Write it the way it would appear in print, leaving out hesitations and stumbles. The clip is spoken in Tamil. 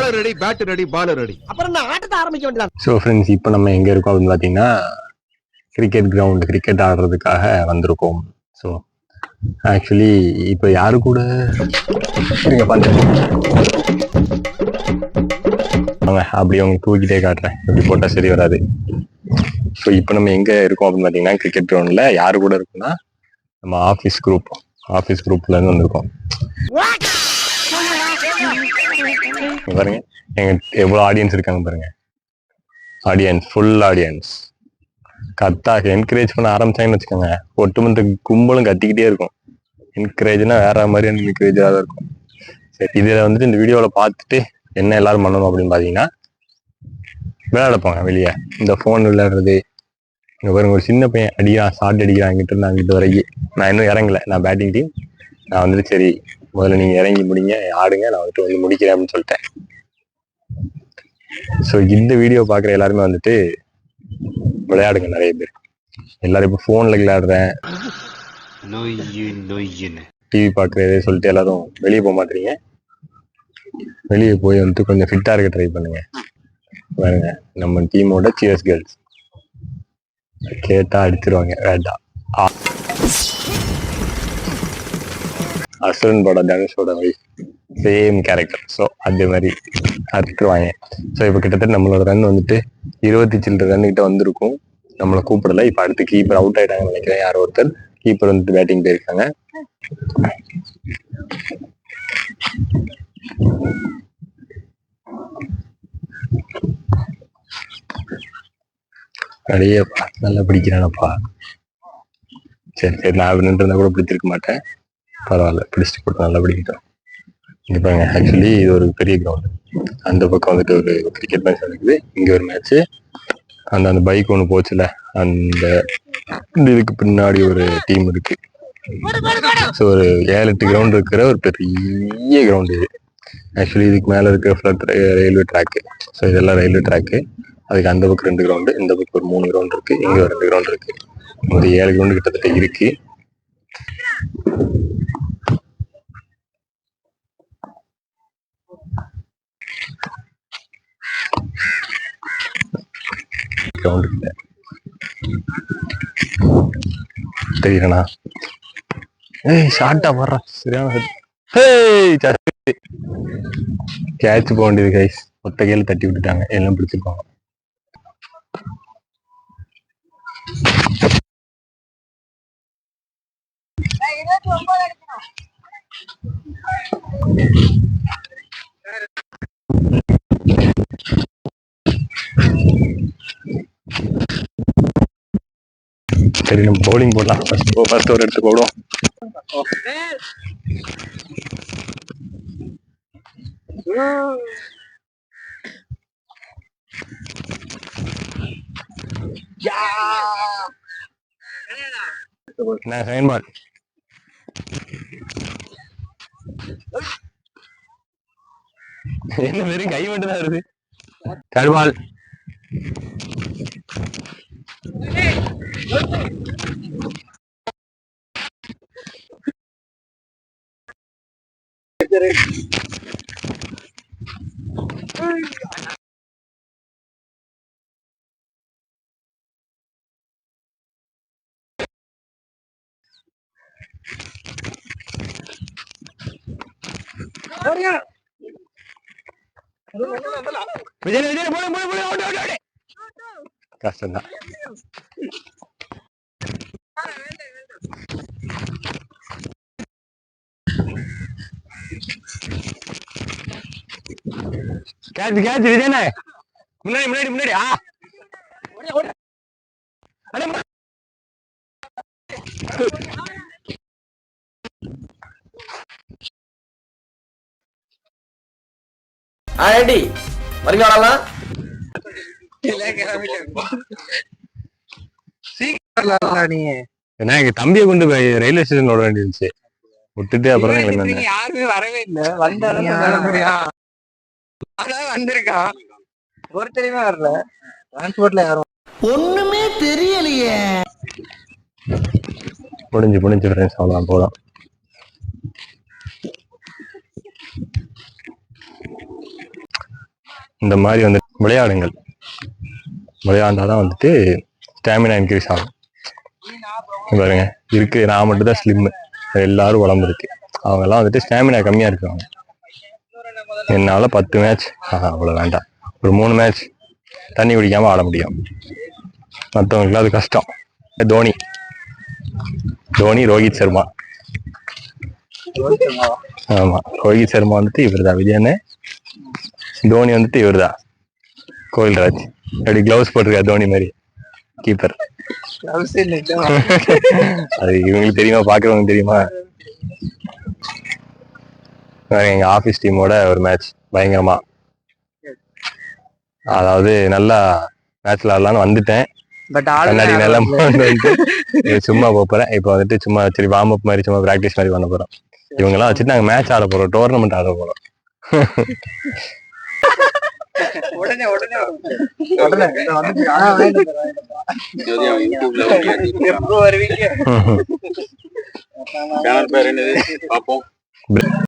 பாலர் ரெடி, பேட் ரெடி, பாலர் ரெடி. அப்புறம் நான் ஆட்டத்தை ஆரம்பிக்க வேண்டியதான். ஸோ ஃப்ரெண்ட்ஸ், இப்போ நம்ம எங்கே இருக்கோம் அப்படின்னு பார்த்தீங்கன்னா, கிரிக்கெட் கிரவுண்ட், கிரிக்கெட் ஆடுறதுக்காக வந்திருக்கோம். ஸோ ஆக்சுவலி இப்போ யாரு கூட நீங்கள் பார்த்துருக்கீங்க அப்படி அவங்க தூக்கிட்டே காட்டுறேன், இப்படி போட்டால் சரி வராது. ஸோ இப்போ நம்ம எங்கே இருக்கோம் அப்படின்னு பார்த்தீங்கன்னா, கிரிக்கெட் கிரவுண்டில் யாரு கூட இருக்குன்னா, நம்ம ஆஃபீஸ் குரூப்லேருந்து வந்திருக்கோம். பாருங்க எங்க எவ்வளோ ஆடியன்ஸ் இருக்காங்க பாருங்க. ஆடியன்ஸ், ஃபுல் ஆடியன்ஸ் கத்தாக என்கரேஜ் பண்ண ஆரம்பிச்சாங்கன்னு வச்சுக்கோங்க, ஒட்டுமொத்த கும்பலும் கத்திக்கிட்டே இருக்கும். என்கரேஜ்னா வேற மாதிரியான என்கரேஜாக தான் இருக்கும். சரி, இதில் வந்துட்டு இந்த வீடியோவில் பார்த்துட்டு என்ன எல்லாரும் பண்ணணும் அப்படின்னு பார்த்தீங்கன்னா, விளையாட போங்க வெளியே. இந்த ஃபோன் விளையாடுறது, இங்கே பாருங்க ஒரு சின்ன பையன் அடிக்கிறான், ஷார்ட் அடிக்கிறான் அங்கிட்டு இருந்து அங்கிட்டு வரைக்கும். நான் இன்னும் இறங்கல, நான் பேட்டிங் டீம். நான் வந்துட்டு சரி முதல்ல நீங்கள் இறங்கி முடிங்க, ஆடுங்க, நான் வந்துட்டு வந்து முடிக்கிறேன் அப்படின்னு சொல்லிட்டேன். ஸோ இந்த வீடியோ பார்க்குற எல்லாருமே வந்துட்டு விளையாடுங்க. நிறைய பேர் எல்லாரும் இப்போ ஃபோனில் விளையாடுறேன், டிவி பார்க்குறதே சொல்லிட்டு எல்லாரும் வெளியே போக மாட்டீங்க. வெளியே போய் வந்துட்டு கொஞ்சம் ஃபிட்டாக இருக்க ட்ரை பண்ணுங்க. பாருங்க நம்ம டீமோட சியர்ஸ் கேர்ள்ஸ் கேட்டா அடிச்சிருவாங்க. வேண்டாம், அசுரன் பட தனுஷோட வைஃப், சேம் கேரக்டர். ஸோ அதே மாதிரி அறுத்துருவாங்க. ஸோ இப்போ கிட்டத்தட்ட நம்மளோட ரன் வந்துட்டு 20 சில்லற ரன் கிட்ட வந்திருக்கும். நம்மளை கூப்பிடல. இப்போ அடுத்து கீப்பர் அவுட் ஆயிட்டாங்கன்னு நினைக்கிறேன். யாரோ ஒருத்தர் கீப்பர் வந்துட்டு பேட்டிங் போயிருக்காங்க. அடையப்பா, நல்லா பிடிக்கிறானப்பா. சரி சரி, நான் நின்று இருந்தா கூட பிடிச்சிருக்க மாட்டேன். பரவாயில்ல, பிடிச்சிட்டு போட்டு நல்லா பிடிக்கிட்டோம். இங்க பாருங்க, ஆக்சுவலி இது ஒரு பெரிய கிரவுண்டு. அந்த பக்கம் வந்துட்டு ஒரு கிரிக்கெட் மேட்ச் நடக்குது, இங்க ஒரு மேட்ச். அந்த பைக் ஒன்று போச்சுல, அந்த இதுக்கு பின்னாடி ஒரு டீம் இருக்கு. ஸோ ஒரு 7-8 கிரவுண்ட் இருக்கிற ஒரு பெரிய கிரவுண்டு இது. ஆக்சுவலி இதுக்கு மேலே இருக்கிற ஃப்ளட் ரயில்வே ட்ராக்கு. ஸோ இதெல்லாம் ரயில்வே ட்ராக்கு. அதுக்கு அந்த பக்கம் 2 கிரவுண்டு, இந்த பக்கம் ஒரு 3 கிரவுண்ட் இருக்கு, இங்க ஒரு 2 கிரவுண்ட் இருக்கு. ஒரு 7 கிரவுண்டு கிட்டத்தட்ட இருக்கு. கிரவுண்டு கிட்ட தெரியலண்ணா. ஏய் ஷார்ட்டா வர்றா, சரியான கேட்ச் போக வேண்டியது கைஸ். ஒத்த கையில தட்டி விட்டுட்டாங்க, எல்லாம் பிடிச்சிருப்பாங்க. சரி, நம்ம பவுலிங் போடலாம். ஃபர்ஸ்ட் ஒரு எடுத்து போடுவோம். நான் செகண்ட் பால். என்ன வெறும் கை மட்டும் தான் வருது. Third ball. கஷ்டம்தான். கேட்ச் கேட்ச் விஜயண்ணா, முன்னாடி முன்னாடி முன்னாடி. ரெடி வரலாம். ஏன்னா எங்க தம்பியை கொண்டு போய் ரயில்வே ஸ்டேஷன் ஓட வேண்டியிருந்துச்சு, விட்டுட்டு அப்புறம் யாருமே வரவே இல்லை. வந்திருக்கான், ஒருத்தரையுமே வரல. டிரான்ஸ்போர்ட்ல யாரும் ஒண்ணுமே தெரியலையே. முடிஞ்சு ஃப்ரெண்ட்ஸ், அவ்வளோதான், போதும். இந்த மாதிரி வந்து விளையாடுங்கள். விளையாண்டாதான் வந்துட்டு ஸ்டாமினா இன்க்ரீஸ் ஆகும். பாருங்க இருக்கு, நான் மட்டும் தான் ஸ்லிம், எல்லாரும் உடம்பு இருக்கு. அவங்க எல்லாம் வந்துட்டு ஸ்டாமினா கம்மியா இருக்காங்க. என்னால 10 மேட்ச் அவ்வளவு வேண்டாம், ஒரு 3 மேட்ச் தண்ணி குடிக்காம ஆட முடியும். மற்றவங்களுக்கு அது கஷ்டம். தோனி ரோஹித் சர்மா. ஆமா, ரோஹித் சர்மா வந்துட்டு இவர் தான் விஜயன்னு, தோனி வந்துட்டு இவர் தான் கோயில்ராஜ். அப்படி கிளவுஸ் போட்டிருக்காரு தோனி மாதிரி கீப்பர். அது இவங்களுக்கு தெரியுமா, பாக்குறவங்களுக்கு தெரியுமா? எங்க ஆபீஸ் டீமோட ஒரு மேட்ச் பயங்கரமா, அதாவது நல்லா மேட்ச் விளாடலான்னு வந்துட்டேன். கண்ணாடி நல்லா சும்மா போறேன். இப்ப வந்துட்டு சும்மா சரி வார்ம் அப் மாதிரி சும்மா பிராக்டிஸ் மாதிரி பண்ண போறோம். இவங்க எல்லாம் வச்சுட்டு நாங்க மேட்ச் ஆட போறோம், டோர்னமெண்ட் ஆட போறோம். வருவீங்க.